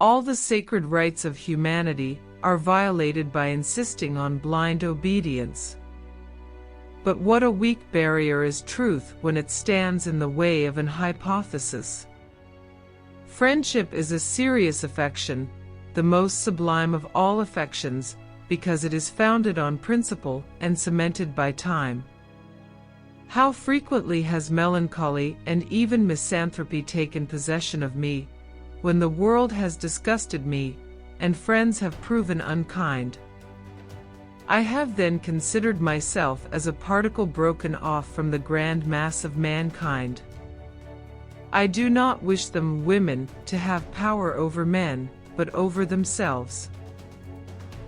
All the sacred rights of humanity are violated by insisting on blind obedience. But what a weak barrier is truth when it stands in the way of an hypothesis. Friendship is a serious affection, the most sublime of all affections, because it is founded on principle and cemented by time. How frequently has melancholy and even misanthropy taken possession of me, when the world has disgusted me, and friends have proven unkind. I have then considered myself as a particle broken off from the grand mass of mankind. I do not wish them, women, to have power over men, but over themselves.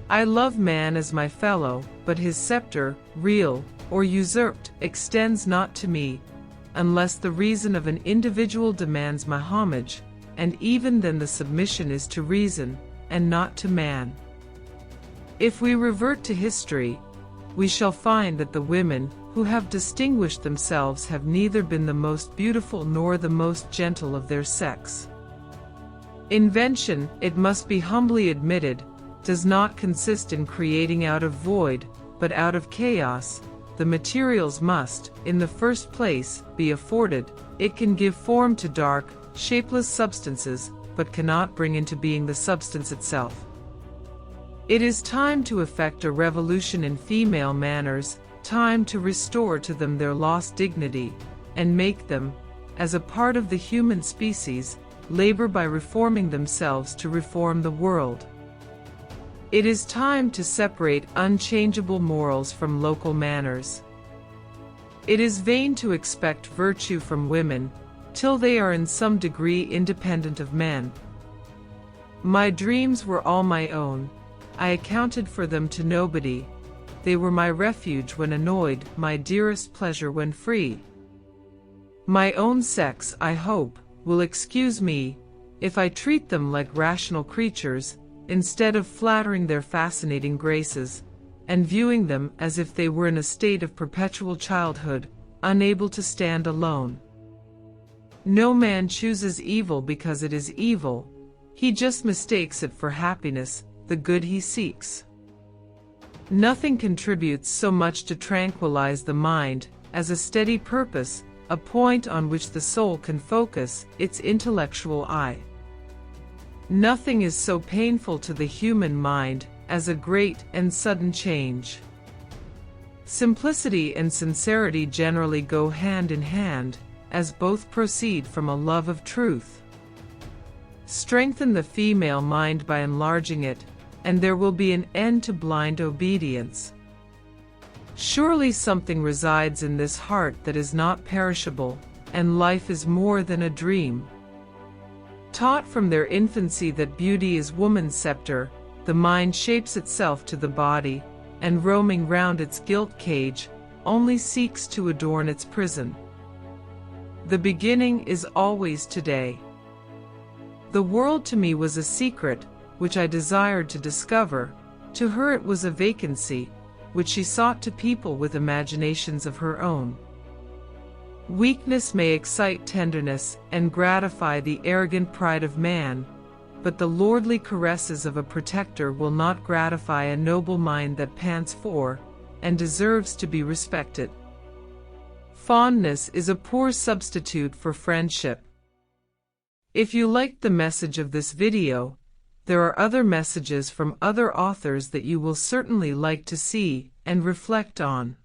I love man as my fellow, but his scepter, real or usurped, extends not to me, unless the reason of an individual demands my homage, and even then the submission is to reason, and not to man. If we revert to history, we shall find that the women who have distinguished themselves have neither been the most beautiful nor the most gentle of their sex. Invention, it must be humbly admitted, does not consist in creating out of void, but out of chaos. The materials must, in the first place, be afforded. It can give form to dark, shapeless substances, but cannot bring into being the substance itself. It is time to effect a revolution in female manners, time to restore to them their lost dignity, and make them, as a part of the human species, labor by reforming themselves to reform the world. It is time to separate unchangeable morals from local manners. It is vain to expect virtue from women, till they are in some degree independent of men. My dreams were all my own. I accounted for them to nobody. They were my refuge when annoyed, my dearest pleasure when free. My own sex, I hope, will excuse me, if I treat them like rational creatures, instead of flattering their fascinating graces, and viewing them as if they were in a state of perpetual childhood, unable to stand alone. No man chooses evil because it is evil, he just mistakes it for happiness, the good he seeks. Nothing contributes so much to tranquilize the mind as a steady purpose, a point on which the soul can focus its intellectual eye. Nothing is so painful to the human mind as a great and sudden change. Simplicity and sincerity generally go hand in hand, as both proceed from a love of truth. Strengthen the female mind by enlarging it, and there will be an end to blind obedience. Surely something resides in this heart that is not perishable, and life is more than a dream. Taught from their infancy that beauty is woman's scepter, the mind shapes itself to the body, and roaming round its gilt cage, only seeks to adorn its prison. The beginning is always today. The world to me was a secret, which I desired to discover. To her it was a vacancy, which she sought to people with imaginations of her own. Weakness may excite tenderness and gratify the arrogant pride of man, but the lordly caresses of a protector will not gratify a noble mind that pants for, and deserves to be respected. Fondness is a poor substitute for friendship. If you liked the message of this video, there are other messages from other authors that you will certainly like to see and reflect on.